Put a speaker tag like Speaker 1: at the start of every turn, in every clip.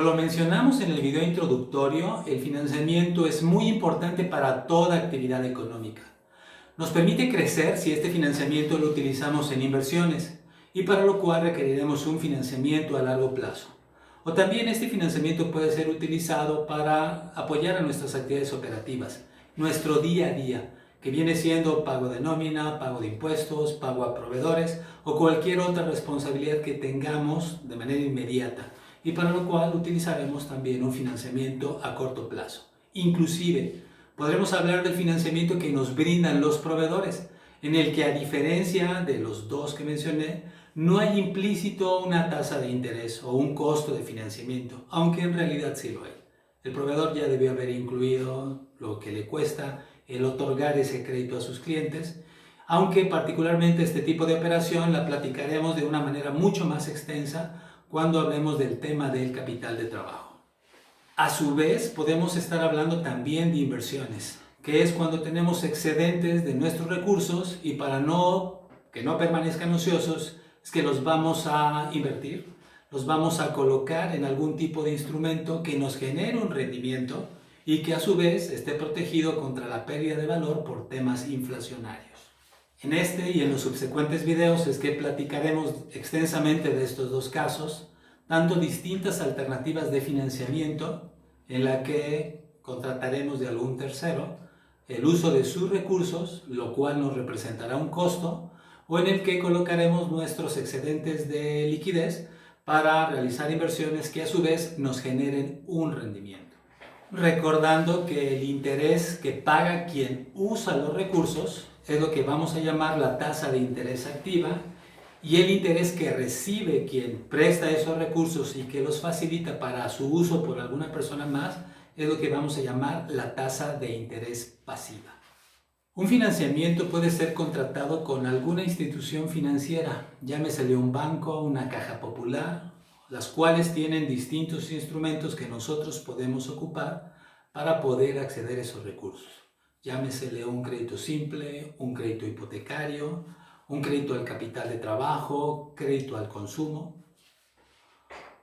Speaker 1: Como lo mencionamos en el video introductorio, el financiamiento es muy importante para toda actividad económica. Nos permite crecer si este financiamiento lo utilizamos en inversiones y para lo cual requeriremos un financiamiento a largo plazo. O también este financiamiento puede ser utilizado para apoyar a nuestras actividades operativas, nuestro día a día, que viene siendo pago de nómina, pago de impuestos, pago a proveedores o cualquier otra responsabilidad que tengamos de manera inmediata y para lo cual utilizaremos también un financiamiento a corto plazo. Inclusive, podremos hablar del financiamiento que nos brindan los proveedores, en el que a diferencia de los dos que mencioné, no hay implícito una tasa de interés o un costo de financiamiento, aunque en realidad sí lo hay. El proveedor ya debió haber incluido lo que le cuesta el otorgar ese crédito a sus clientes, aunque particularmente este tipo de operación la platicaremos de una manera mucho más extensa cuando hablemos del tema del capital de trabajo. A su vez, podemos estar hablando también de inversiones, que es cuando tenemos excedentes de nuestros recursos y para que no permanezcan ociosos, es que los vamos a invertir, los vamos a colocar en algún tipo de instrumento que nos genere un rendimiento y que a su vez esté protegido contra la pérdida de valor por temas inflacionarios. En este y en los subsecuentes videos es que platicaremos extensamente de estos dos casos, dando distintas alternativas de financiamiento en la que contrataremos de algún tercero el uso de sus recursos, lo cual nos representará un costo, o en el que colocaremos nuestros excedentes de liquidez para realizar inversiones que a su vez nos generen un rendimiento. Recordando que el interés que paga quien usa los recursos es lo que vamos a llamar la tasa de interés activa y el interés que recibe quien presta esos recursos y que los facilita para su uso por alguna persona más es lo que vamos a llamar la tasa de interés pasiva. Un financiamiento puede ser contratado con alguna institución financiera, llámesele un banco, una caja popular, las cuales tienen distintos instrumentos que nosotros podemos ocupar para poder acceder a esos recursos. Llámesele un crédito simple, un crédito hipotecario, un crédito al capital de trabajo, crédito al consumo.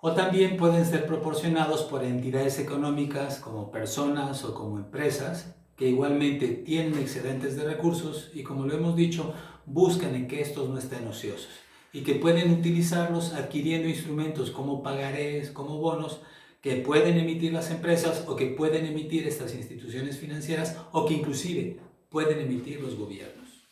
Speaker 1: O también pueden ser proporcionados por entidades económicas como personas o como empresas que igualmente tienen excedentes de recursos y, como lo hemos dicho, buscan en que estos no estén ociosos y que pueden utilizarlos adquiriendo instrumentos como pagarés, como bonos, que pueden emitir las empresas o que pueden emitir estas instituciones financieras o que inclusive pueden emitir los gobiernos.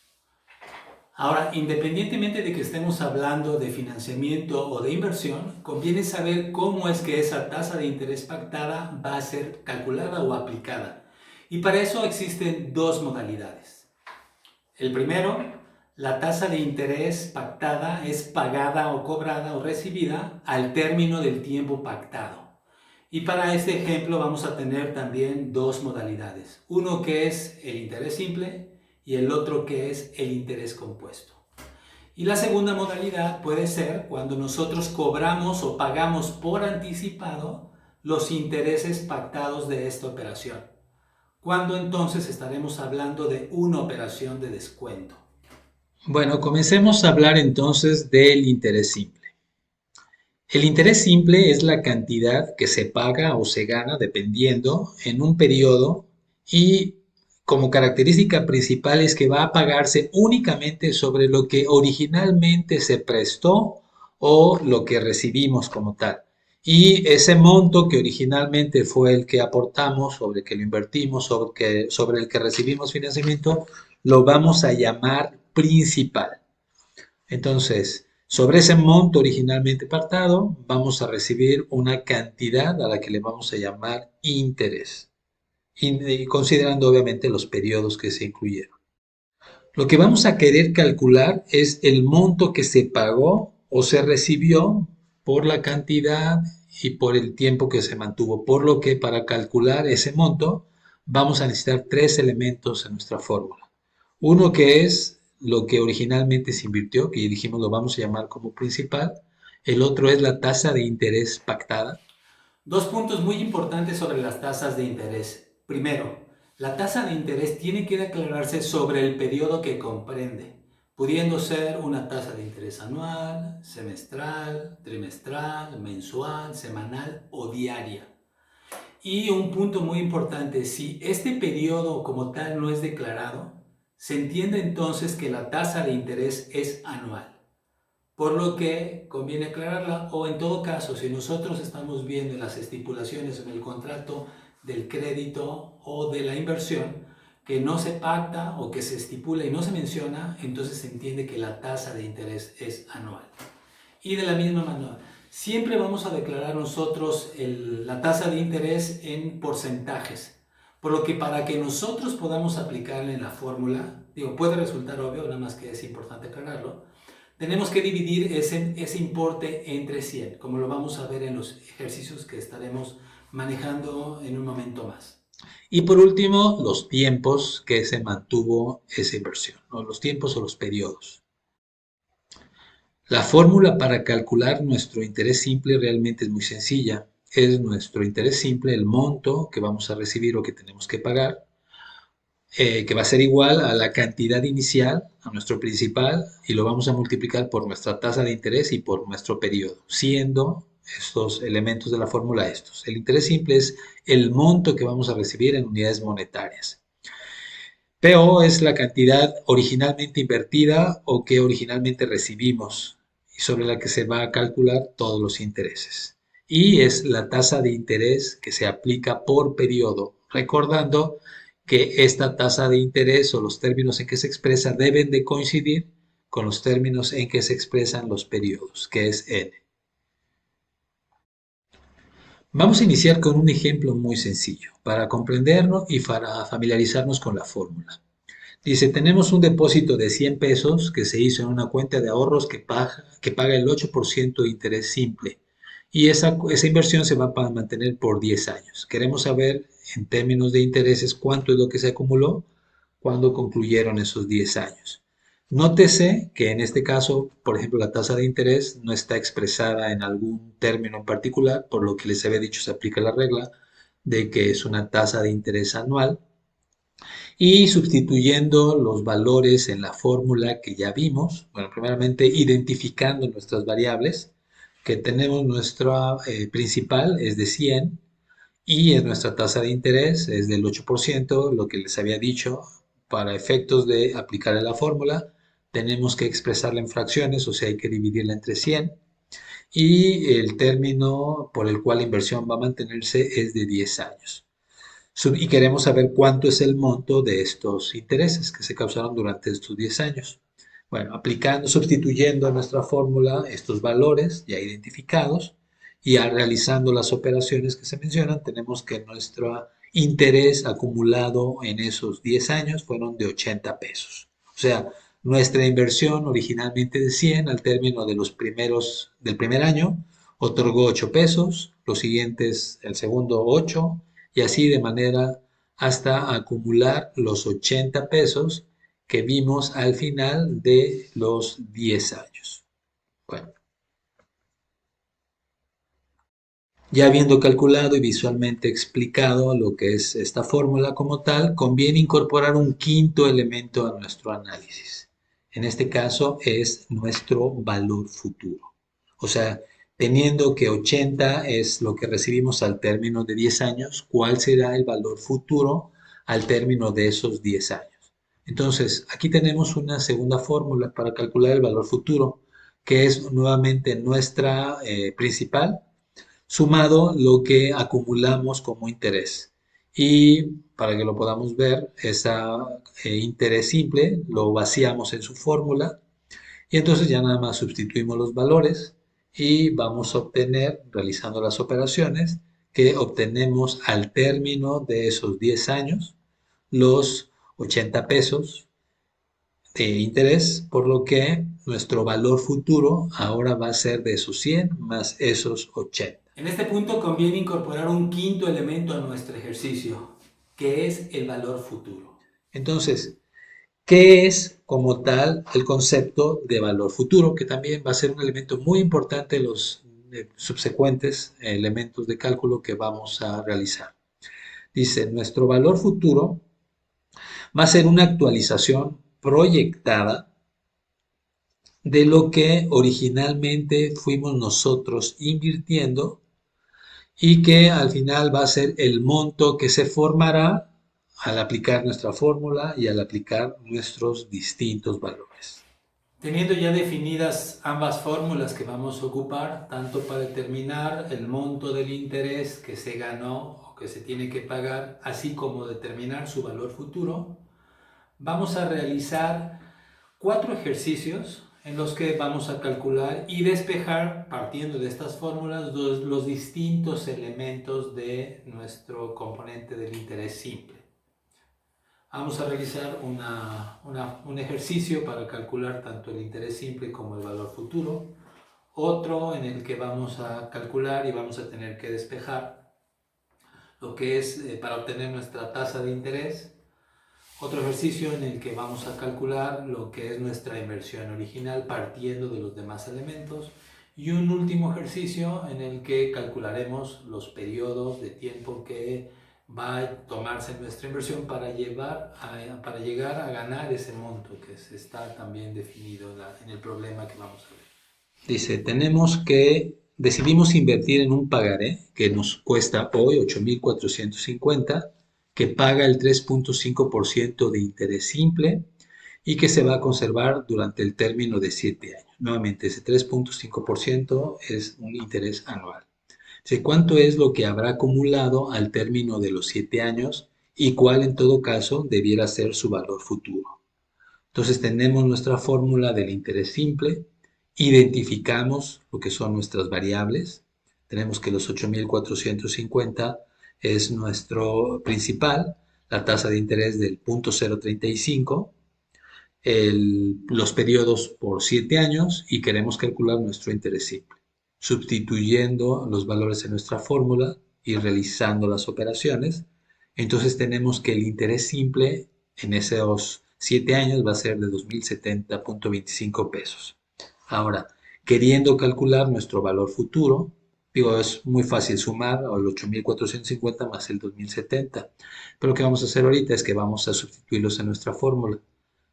Speaker 1: Ahora, independientemente de que estemos hablando de financiamiento o de inversión, conviene saber cómo es que esa tasa de interés pactada va a ser calculada o aplicada. Y para eso existen dos modalidades. El primero, la tasa de interés pactada es pagada o cobrada o recibida al término del tiempo pactado. Y para este ejemplo vamos a tener también dos modalidades. Uno que es el interés simple y el otro que es el interés compuesto. Y la segunda modalidad puede ser cuando nosotros cobramos o pagamos por anticipado los intereses pactados de esta operación. ¿Cuándo entonces estaremos hablando de una operación de descuento?
Speaker 2: Bueno, comencemos a hablar entonces del interés simple. El interés simple es la cantidad que se paga o se gana dependiendo en un periodo y como característica principal es que va a pagarse únicamente sobre lo que originalmente se prestó o lo que recibimos como tal. Y ese monto que originalmente fue el que aportamos, sobre el que lo invertimos, sobre el que recibimos financiamiento, lo vamos a llamar principal. Entonces, sobre ese monto originalmente pactado, vamos a recibir una cantidad a la que le vamos a llamar interés, y considerando obviamente los periodos que se incluyeron. Lo que vamos a querer calcular es el monto que se pagó o se recibió por la cantidad y por el tiempo que se mantuvo, por lo que para calcular ese monto vamos a necesitar tres elementos en nuestra fórmula. Uno que es lo que originalmente se invirtió, que dijimos lo vamos a llamar como principal. El otro es la tasa de interés pactada.
Speaker 1: Dos puntos muy importantes sobre las tasas de interés. Primero, la tasa de interés tiene que declararse sobre el periodo que comprende, pudiendo ser una tasa de interés anual, semestral, trimestral, mensual, semanal o diaria. Y un punto muy importante, si este periodo como tal no es declarado, se entiende entonces que la tasa de interés es anual, por lo que conviene aclararla, o en todo caso, si nosotros estamos viendo en las estipulaciones en el contrato del crédito o de la inversión que no se pacta o que se estipula y no se menciona, entonces se entiende que la tasa de interés es anual. Y de la misma manera, siempre vamos a declarar nosotros la tasa de interés en porcentajes, por lo que para que nosotros podamos aplicarle en la fórmula, digo, puede resultar obvio, nada más que es importante aclararlo, tenemos que dividir ese importe entre 100, como lo vamos a ver en los ejercicios que estaremos manejando en un momento más.
Speaker 2: Y por último, los tiempos que se mantuvo esa inversión, ¿no? Los tiempos o los periodos. La fórmula para calcular nuestro interés simple realmente es muy sencilla. Es nuestro interés simple, el monto que vamos a recibir o que tenemos que pagar, que va a ser igual a la cantidad inicial, a nuestro principal, y lo vamos a multiplicar por nuestra tasa de interés y por nuestro periodo, siendo estos elementos de la fórmula estos. El interés simple es el monto que vamos a recibir en unidades monetarias. PO es la cantidad originalmente invertida o que originalmente recibimos y sobre la que se va a calcular todos los intereses. Y es la tasa de interés que se aplica por periodo, recordando que esta tasa de interés o los términos en que se expresa deben de coincidir con los términos en que se expresan los periodos, que es N. Vamos a iniciar con un ejemplo muy sencillo para comprenderlo y para familiarizarnos con la fórmula. Dice, tenemos un depósito de 100 pesos que se hizo en una cuenta de ahorros que paga el 8% de interés simple y esa inversión se va a mantener por 10 años. Queremos saber en términos de intereses cuánto es lo que se acumuló cuando concluyeron esos 10 años. Nótese que en este caso, por ejemplo, la tasa de interés no está expresada en algún término en particular, por lo que les había dicho se aplica la regla de que es una tasa de interés anual y sustituyendo los valores en la fórmula que ya vimos, bueno, primeramente identificando nuestras variables, que tenemos nuestra principal es de 100 y en nuestra tasa de interés es del 8%, lo que les había dicho, para efectos de aplicar la fórmula, tenemos que expresarla en fracciones, o sea, hay que dividirla entre 100 y el término por el cual la inversión va a mantenerse es de 10 años. Y queremos saber cuánto es el monto de estos intereses que se causaron durante estos 10 años. Bueno, aplicando, sustituyendo a nuestra fórmula estos valores ya identificados y realizando las operaciones que se mencionan, tenemos que nuestro interés acumulado en esos 10 años fueron de 80 pesos. O sea, nuestra inversión originalmente de 100 al término del primer año otorgó 8 pesos, los siguientes, el segundo 8 y así de manera hasta acumular los 80 pesos que vimos al final de los 10 años. Bueno, ya habiendo calculado y visualmente explicado lo que es esta fórmula como tal, conviene incorporar un quinto elemento a nuestro análisis. En este caso es nuestro valor futuro. O sea, teniendo que 80 es lo que recibimos al término de 10 años, ¿cuál será el valor futuro al término de esos 10 años? Entonces, aquí tenemos una segunda fórmula para calcular el valor futuro, que es nuevamente nuestra principal, sumado lo que acumulamos como interés. Y para que lo podamos ver, ese interés simple lo vaciamos en su fórmula y entonces ya nada más sustituimos los valores y vamos a obtener, realizando las operaciones, que obtenemos al término de esos 10 años los 80 pesos de interés, por lo que nuestro valor futuro ahora va a ser de esos 100 más esos 80.
Speaker 1: En este punto conviene incorporar un quinto elemento a nuestro ejercicio, que es el valor futuro.
Speaker 2: Entonces, ¿qué es como tal el concepto de valor futuro? Que también va a ser un elemento muy importante en los subsecuentes elementos de cálculo que vamos a realizar. Dice, nuestro valor futuro va a ser una actualización proyectada de lo que originalmente fuimos nosotros invirtiendo y que al final va a ser el monto que se formará al aplicar nuestra fórmula y al aplicar nuestros distintos valores.
Speaker 1: Teniendo ya definidas ambas fórmulas que vamos a ocupar, tanto para determinar el monto del interés que se ganó o que se tiene que pagar, así como determinar su valor futuro, vamos a realizar 4 ejercicios en los que vamos a calcular y despejar, partiendo de estas fórmulas, los distintos elementos de nuestro componente del interés simple. Vamos a realizar un ejercicio para calcular tanto el interés simple como el valor futuro. Otro en el que vamos a calcular y vamos a tener que despejar lo que es para obtener nuestra tasa de interés. Otro ejercicio en el que vamos a calcular lo que es nuestra inversión original partiendo de los demás elementos. Y un último ejercicio en el que calcularemos los periodos de tiempo que va a tomarse nuestra inversión para llegar a ganar ese monto que está también definido en el problema que vamos a ver.
Speaker 2: Dice, decidimos invertir en un pagaré que nos cuesta hoy 8.450, que paga el 3.5% de interés simple y que se va a conservar durante el término de 7 años. Nuevamente, ese 3.5% es un interés anual. Dice, ¿cuánto es lo que habrá acumulado al término de los 7 años y cuál en todo caso debiera ser su valor futuro? Entonces tenemos nuestra fórmula del interés simple, identificamos lo que son nuestras variables, tenemos que los 8.450 es nuestro principal, la tasa de interés del 0.035, los periodos por 7 años y queremos calcular nuestro interés simple. Sustituyendo los valores en nuestra fórmula y realizando las operaciones, entonces tenemos que el interés simple en esos 7 años va a ser de 2.070.25 pesos. Ahora, queriendo calcular nuestro valor futuro, digo, es muy fácil sumar al 8.450 más el 2.070, pero lo que vamos a hacer ahorita es que vamos a sustituirlos en nuestra fórmula.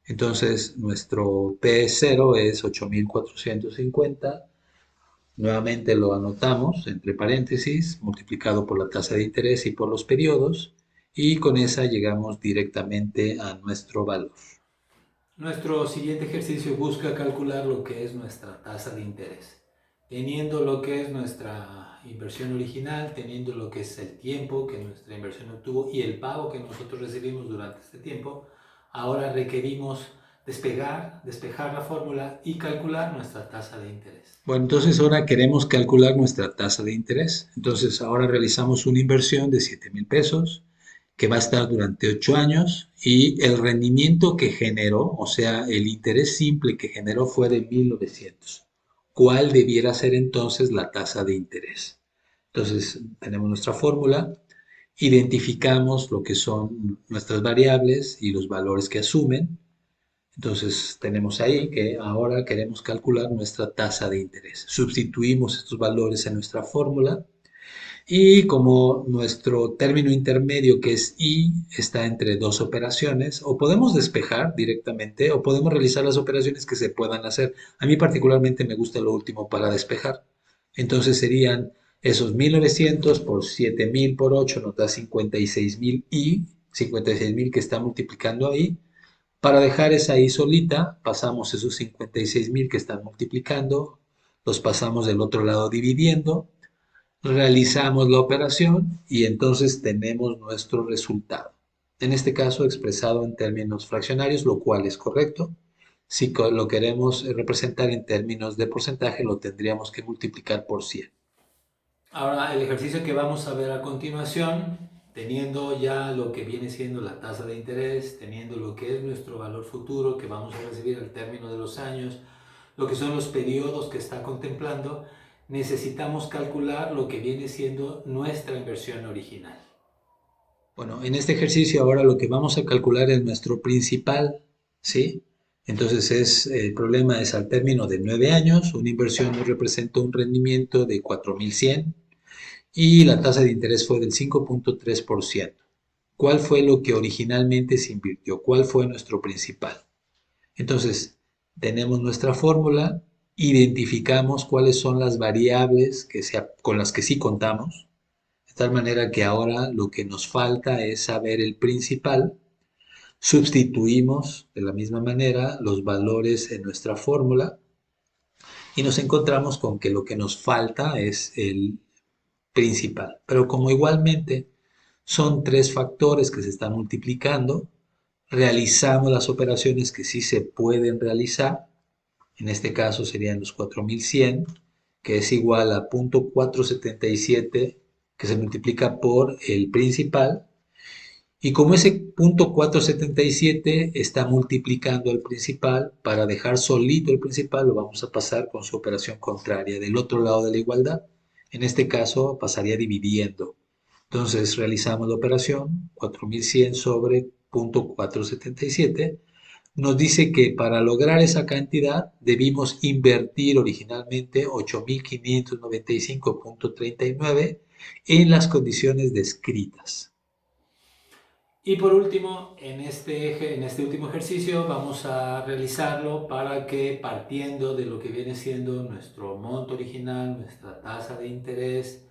Speaker 2: Entonces, nuestro P0 es 8.450. Nuevamente lo anotamos entre paréntesis, multiplicado por la tasa de interés y por los periodos, y con esa llegamos directamente a nuestro valor.
Speaker 1: Nuestro siguiente ejercicio busca calcular lo que es nuestra tasa de interés, teniendo lo que es nuestra inversión original, teniendo lo que es el tiempo que nuestra inversión obtuvo y el pago que nosotros recibimos durante este tiempo. Ahora requerimos despejar la fórmula y calcular nuestra tasa de interés.
Speaker 2: Bueno, entonces ahora queremos calcular nuestra tasa de interés. Entonces ahora realizamos una inversión de 7.000 pesos que va a estar durante 8 años y el rendimiento que generó, o sea, el interés simple que generó fue de 1.900. ¿Cuál debiera ser entonces la tasa de interés? Entonces tenemos nuestra fórmula, identificamos lo que son nuestras variables y los valores que asumen. Entonces tenemos ahí que ahora queremos calcular nuestra tasa de interés. Sustituimos estos valores en nuestra fórmula y como nuestro término intermedio que es I está entre dos operaciones, o podemos despejar directamente o podemos realizar las operaciones que se puedan hacer. A mí particularmente me gusta lo último para despejar. Entonces serían esos 1.900 por 7.000 por 8 nos da 56.000 I, 56.000 que está multiplicando ahí. Para dejar esa I solita, pasamos esos 56.000 que están multiplicando, los pasamos del otro lado dividiendo, realizamos la operación y entonces tenemos nuestro resultado. En este caso expresado en términos fraccionarios, lo cual es correcto. Si lo queremos representar en términos de porcentaje, lo tendríamos que multiplicar por 100.
Speaker 1: Ahora el ejercicio que vamos a ver a continuación, teniendo ya lo que viene siendo la tasa de interés, teniendo lo que es nuestro valor futuro que vamos a recibir al término de los años, lo que son los periodos que está contemplando, necesitamos calcular lo que viene siendo nuestra inversión original.
Speaker 2: Bueno, en este ejercicio ahora lo que vamos a calcular es nuestro principal, ¿sí? Entonces el problema es al término de 9 años, una inversión nos representa un rendimiento de 4.100 y la tasa de interés fue del 5.3%. ¿Cuál fue lo que originalmente se invirtió? ¿Cuál fue nuestro principal? Entonces, tenemos nuestra fórmula, identificamos cuáles son las variables con las que sí contamos, de tal manera que ahora lo que nos falta es saber el principal. Sustituimos de la misma manera los valores en nuestra fórmula y nos encontramos con que lo que nos falta es el principal. Pero como igualmente son tres factores que se están multiplicando, realizamos las operaciones que sí se pueden realizar. En este caso serían los 4100, que es igual a 0.477 que se multiplica por el principal. Y como ese 0.477 está multiplicando el principal, para dejar solito el principal lo vamos a pasar con su operación contraria del otro lado de la igualdad. En este caso pasaría dividiendo. Entonces realizamos la operación 4100 sobre 0.477. Nos dice que para lograr esa cantidad debimos invertir originalmente 8.595.39 en las condiciones descritas.
Speaker 1: Y por último, en este último ejercicio vamos a realizarlo para que, partiendo de lo que viene siendo nuestro monto original, nuestra tasa de interés,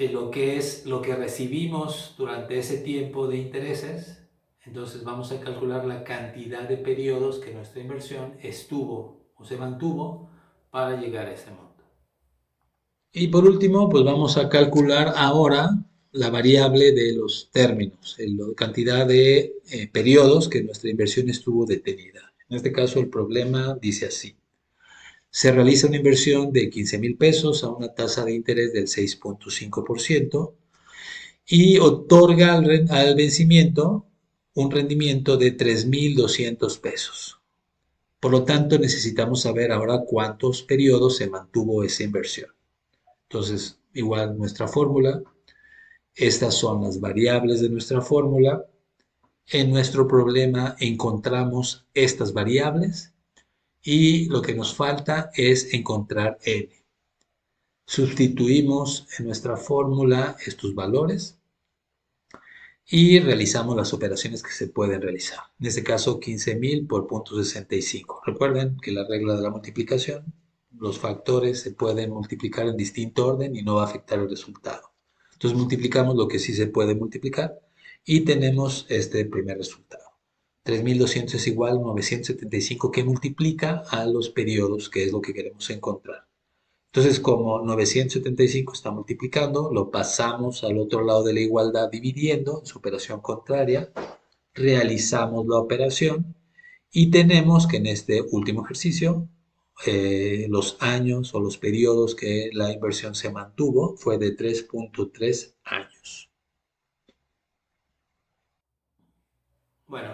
Speaker 1: lo que recibimos durante ese tiempo de intereses, entonces vamos a calcular la cantidad de periodos que nuestra inversión estuvo o se mantuvo para llegar a ese monto.
Speaker 2: Y por último, pues vamos a calcular ahora la variable de los términos, la cantidad de periodos que nuestra inversión estuvo detenida. En este caso, el problema dice así. Se realiza una inversión de 15,000 pesos a una tasa de interés del 6.5% y otorga al vencimiento un rendimiento de 3,200 pesos. Por lo tanto, necesitamos saber ahora cuántos periodos se mantuvo esa inversión. Entonces, igual nuestra fórmula, estas son las variables de nuestra fórmula. En nuestro problema encontramos estas variables y lo que nos falta es encontrar n. Sustituimos en nuestra fórmula estos valores y realizamos las operaciones que se pueden realizar. En este caso, 15,000 por 0.65. Recuerden que la regla de la multiplicación, los factores se pueden multiplicar en distinto orden y no va a afectar el resultado. Entonces multiplicamos lo que sí se puede multiplicar y tenemos este primer resultado. 3,200 es igual a 975 que multiplica a los periodos, que es lo que queremos encontrar. Entonces, como 975 está multiplicando, lo pasamos al otro lado de la igualdad dividiendo en su operación contraria, realizamos la operación y tenemos que en este último ejercicio los años o los periodos que la inversión se mantuvo fue de 3.3 años.
Speaker 1: Bueno,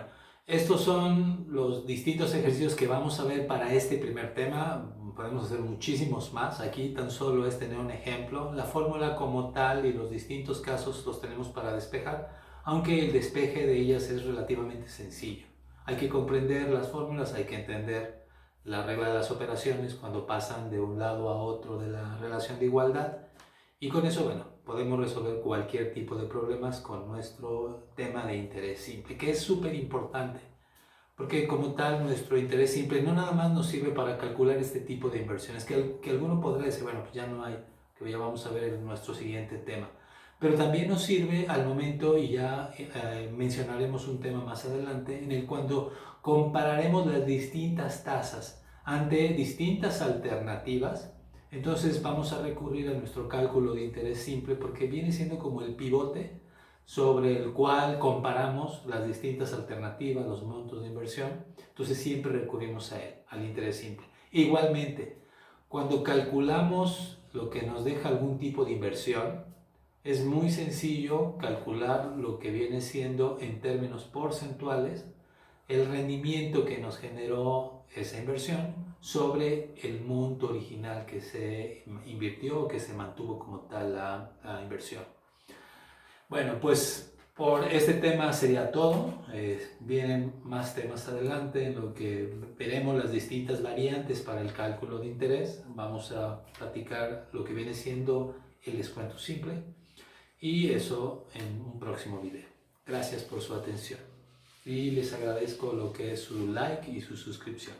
Speaker 1: estos son los distintos ejercicios que vamos a ver para este primer tema. Podemos hacer muchísimos más. Aquí tan solo es tener un ejemplo. La fórmula como tal y los distintos casos los tenemos para despejar, aunque el despeje de ellas es relativamente sencillo. Hay que comprender las fórmulas, hay que entender la regla de las operaciones cuando pasan de un lado a otro de la relación de igualdad. Y con eso, bueno, podemos resolver cualquier tipo de problemas con nuestro tema de interés simple, que es súper importante, porque como tal nuestro interés simple no nada más nos sirve para calcular este tipo de inversiones, que alguno podrá decir, bueno, pues ya no hay, que ya vamos a ver en nuestro siguiente tema, pero también nos sirve al momento, y ya mencionaremos un tema más adelante, en el cuando compararemos las distintas tasas ante distintas alternativas. Entonces vamos a recurrir a nuestro cálculo de interés simple porque viene siendo como el pivote sobre el cual comparamos las distintas alternativas, los montos de inversión. Entonces siempre recurrimos a él, al interés simple. Igualmente, cuando calculamos lo que nos deja algún tipo de inversión, es muy sencillo calcular lo que viene siendo en términos porcentuales el rendimiento que nos generó esa inversión sobre el monto original que se invirtió o que se mantuvo como tal la inversión. Bueno, pues por este tema sería todo. Vienen más temas adelante en lo que veremos las distintas variantes para el cálculo de interés. Vamos a platicar lo que viene siendo el descuento simple y eso en un próximo video. Gracias por su atención. y les agradezco lo que es su like y su suscripción.